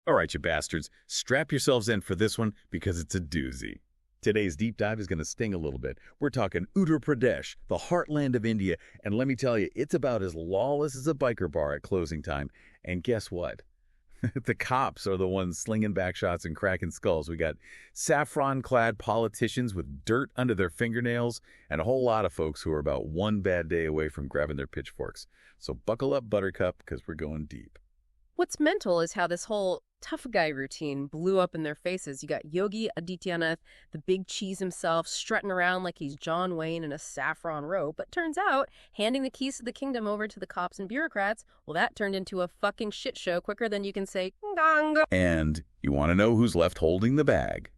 All right, you bastards, strap yourselves in for this one because it's a doozy. Today's deep dive is going to sting a little bit. We're talking Uttar Pradesh, the heartland of India, and let me tell you, it's about as lawless as a biker bar at closing time. And guess what? The cops are the ones slinging back shots and cracking skulls. We got saffron-clad politicians with dirt under their fingernails and a whole lot of folks who are about one bad day away from grabbing their pitchforks. So buckle up, Buttercup, because we're going deep. What's mental is how this whole tough guy routine blew up in their faces. You got Yogi Adityanath, the big cheese himself, strutting around like he's John Wayne in a saffron robe. But turns out, handing the keys to the kingdom over to the cops and bureaucrats, well, that turned into a fucking shit show quicker than you can say, gong. And you want to know who's left holding the bag?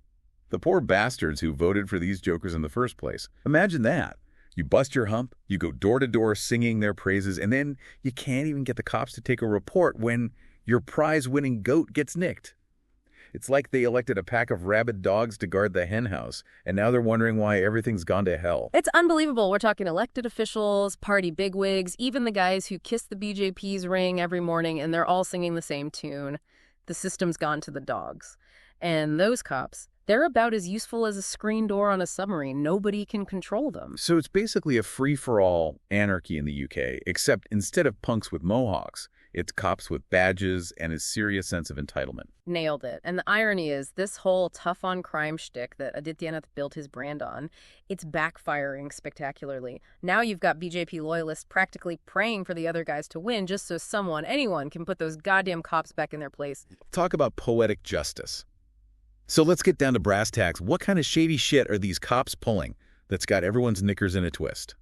The poor bastards who voted for these jokers in the first place. Imagine that. You bust your hump, you go door to door singing their praises, and then you can't even get the cops to take a report when your prize-winning goat gets nicked. It's like they elected a pack of rabid dogs to guard the hen house, and now they're wondering why everything's gone to hell. It's unbelievable. We're talking elected officials, party bigwigs, even the guys who kiss the BJP's ring every morning, and they're all singing the same tune. The system's gone to the dogs. And those cops, they're about as useful as a screen door on a submarine. Nobody can control them. So it's basically a free-for-all anarchy in the UK, except instead of punks with mohawks, it's cops with badges and a serious sense of entitlement. Nailed it. And the irony is, this whole tough-on-crime shtick that Adityanath built his brand on, it's backfiring spectacularly. Now you've got BJP loyalists practically praying for the other guys to win just so anyone can put those goddamn cops back in their place. Talk about poetic justice. So let's get down to brass tacks. What kind of shady shit are these cops pulling that's got everyone's knickers in a twist?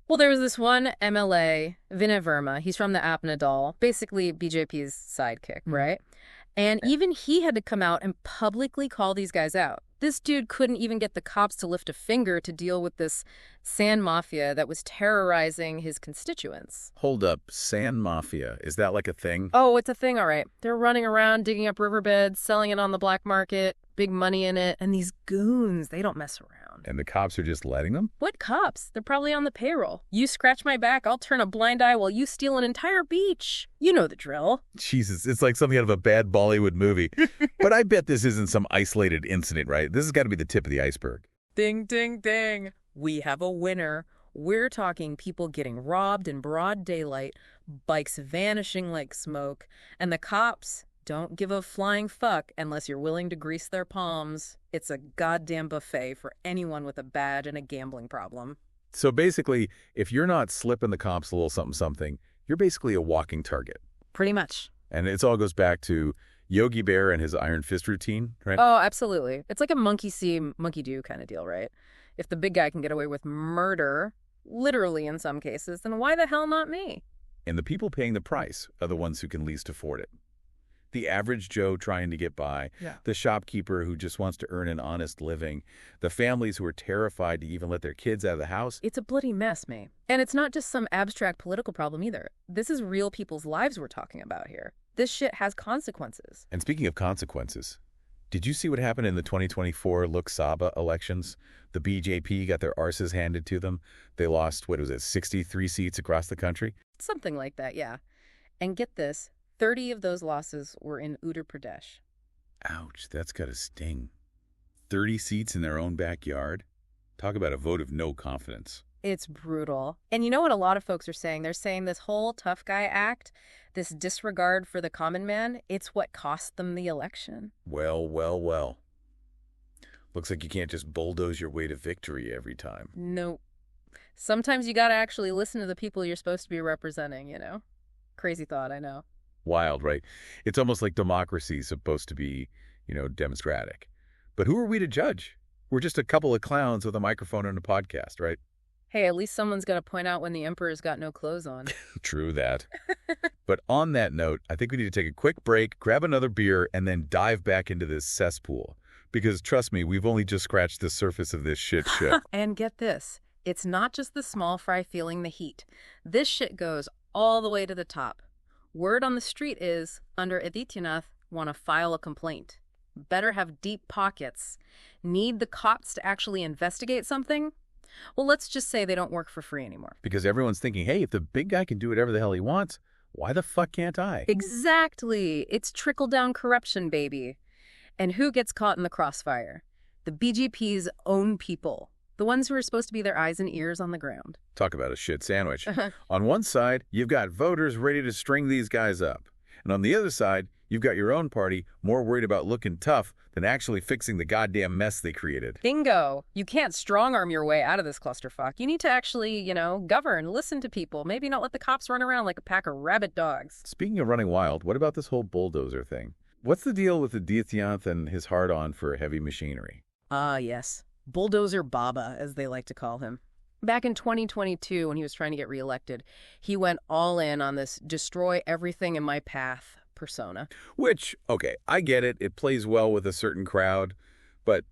Well, there was this one MLA, Vinay Verma. He's from the Apna Dal, basically BJP's sidekick, right? And even he had to come out and publicly call these guys out. This dude couldn't even get the cops to lift a finger to deal with this sand mafia that was terrorizing his constituents. Hold up, sand mafia. Is that like a thing? Oh, it's a thing, all right. They're running around, digging up riverbeds, selling it on the black market, big money in it. And these goons, they don't mess around. And the cops are just letting them? What cops? They're probably on the payroll. You scratch my back, I'll turn a blind eye while you steal an entire beach. You know the drill. Jesus, it's like something out of a bad Bollywood movie. But I bet this isn't some isolated incident, right? This has got to be the tip of the iceberg. Ding, ding, ding. We have a winner. We're talking people getting robbed in broad daylight, bikes vanishing like smoke, and the cops don't give a flying fuck unless you're willing to grease their palms. It's a goddamn buffet for anyone with a badge and a gambling problem. So basically, if you're not slipping the cops a little something, you're basically a walking target. Pretty much. And it all goes back to Yogi Bear and his iron fist routine, right? Oh, absolutely. It's like a monkey see, monkey do kind of deal, right? If the big guy can get away with murder, literally in some cases, then why the hell not me? And the people paying the price are the ones who can least afford it. The average Joe trying to get by, the shopkeeper who just wants to earn an honest living, the families who are terrified to even let their kids out of the house. It's a bloody mess, mate. And it's not just some abstract political problem either. This is real people's lives we're talking about here. This shit has consequences. And speaking of consequences, did you see what happened in the 2024 Lok Sabha elections? The BJP got their arses handed to them. They lost, 63 seats across the country? Something like that, yeah. And get this, 30 of those losses were in Uttar Pradesh. Ouch, that's got to sting. 30 seats in their own backyard? Talk about a vote of no confidence. It's brutal. And you know what a lot of folks are saying? They're saying this whole tough guy act, this disregard for the common man, it's what cost them the election. Well. Looks like you can't just bulldoze your way to victory every time. Nope. Sometimes you gotta actually listen to the people you're supposed to be representing, you know? Crazy thought, I know. Wild, right? It's almost like democracy is supposed to be, democratic. But who are we to judge? We're just a couple of clowns with a microphone and a podcast, right? Hey, at least someone's got to point out when the emperor's got no clothes on. True that. But on that note, I think we need to take a quick break, grab another beer, and then dive back into this cesspool. Because trust me, we've only just scratched the surface of this shit. And get this, it's not just the small fry feeling the heat. This shit goes all the way to the top. Word on the street is, under Adityanath, want to file a complaint. Better have deep pockets. Need the cops to actually investigate something? Well, let's just say they don't work for free anymore. Because everyone's thinking, hey, if the big guy can do whatever the hell he wants, Why the fuck can't I? Exactly. It's trickle-down corruption, baby. And who gets caught in the crossfire? The BJP's own people. The ones who are supposed to be their eyes and ears on the ground. Talk about a shit sandwich. On one side, you've got voters ready to string these guys up. And on the other side, you've got your own party more worried about looking tough than actually fixing the goddamn mess they created. Bingo. You can't strong-arm your way out of this clusterfuck. You need to actually, govern, listen to people, maybe not let the cops run around like a pack of rabid dogs. Speaking of running wild, what about this whole bulldozer thing? What's the deal with Adityanath and his hard-on for heavy machinery? Ah, yes. Bulldozer Baba, as they like to call him. Back in 2022, when he was trying to get reelected, he went all in on this destroy everything in my path persona. Which, okay, I get it. It plays well with a certain crowd. But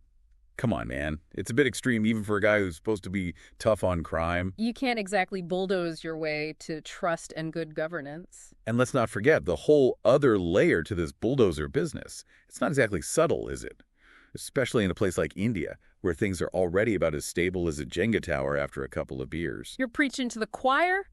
come on, man. It's a bit extreme even for a guy who's supposed to be tough on crime. You can't exactly bulldoze your way to trust and good governance. And let's not forget the whole other layer to this bulldozer business. It's not exactly subtle, is it? Especially in a place like India, where things are already about as stable as a Jenga tower after a couple of beers. You're preaching to the choir?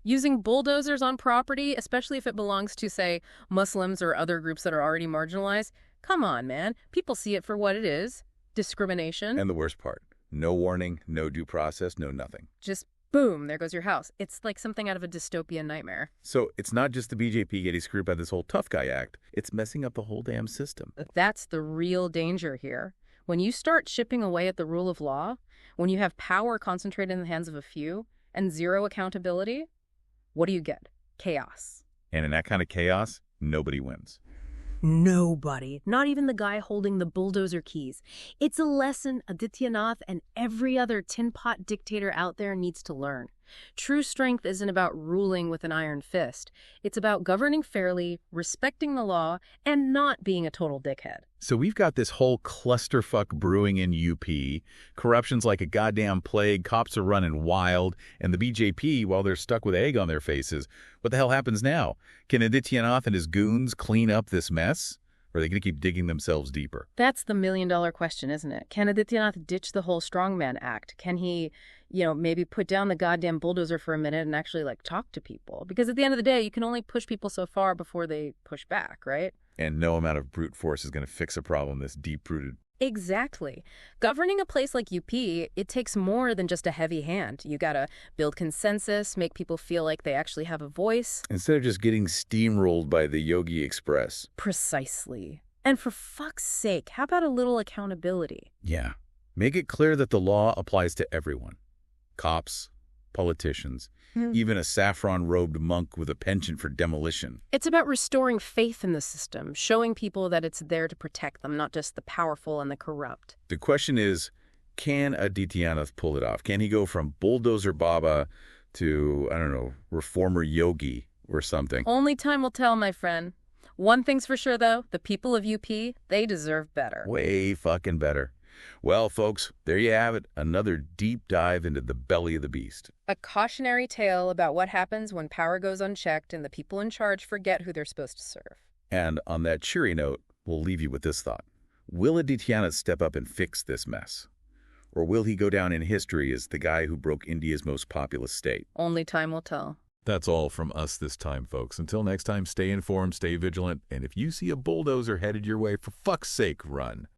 Using bulldozers on property, especially if it belongs to, say, Muslims or other groups that are already marginalized? Come on, man. People see it for what it is. Discrimination. And the worst part, no warning, no due process, no nothing. Just boom, there goes your house. It's like something out of a dystopian nightmare. So it's not just the BJP getting screwed by this whole tough guy act. It's messing up the whole damn system. That's the real danger here. When you start chipping away at the rule of law, when you have power concentrated in the hands of a few and zero accountability, what do you get? Chaos. And in that kind of chaos, nobody wins. Nobody. Not even the guy holding the bulldozer keys. It's a lesson Adityanath and every other tin pot dictator out there needs to learn. True strength isn't about ruling with an iron fist. It's about governing fairly, respecting the law, and not being a total dickhead. So we've got this whole clusterfuck brewing in UP. Corruption's like a goddamn plague. Cops are running wild. And the BJP, while they're stuck with egg on their faces, what the hell happens now? Can Adityanath and his goons clean up this mess? Or are they going to keep digging themselves deeper? That's the million-dollar question, isn't it? Can Adityanath ditch the whole strongman act? Can he, maybe put down the goddamn bulldozer for a minute and actually, talk to people? Because at the end of the day, you can only push people so far before they push back, right? And no amount of brute force is going to fix a problem that's deep-rooted. Exactly. Governing a place like UP, it takes more than just a heavy hand. You gotta build consensus, make people feel like they actually have a voice. Instead of just getting steamrolled by the Yogi Express. Precisely. And for fuck's sake, how about a little accountability? Yeah. Make it clear that the law applies to everyone. Cops, politicians, even a saffron-robed monk with a penchant for demolition. It's about restoring faith in the system, showing people that it's there to protect them, not just the powerful and the corrupt. The question is, can Adityanath pull it off? Can he go from Bulldozer Baba to, I don't know, reformer Yogi or something? Only time will tell, my friend. One thing's for sure, though, the people of UP, they deserve better. Way fucking better. Well, folks, there you have it. Another deep dive into the belly of the beast. A cautionary tale about what happens when power goes unchecked and the people in charge forget who they're supposed to serve. And on that cheery note, we'll leave you with this thought. Will Adityanath step up and fix this mess? Or will he go down in history as the guy who broke India's most populous state? Only time will tell. That's all from us this time, folks. Until next time, stay informed, stay vigilant, and if you see a bulldozer headed your way, for fuck's sake, run.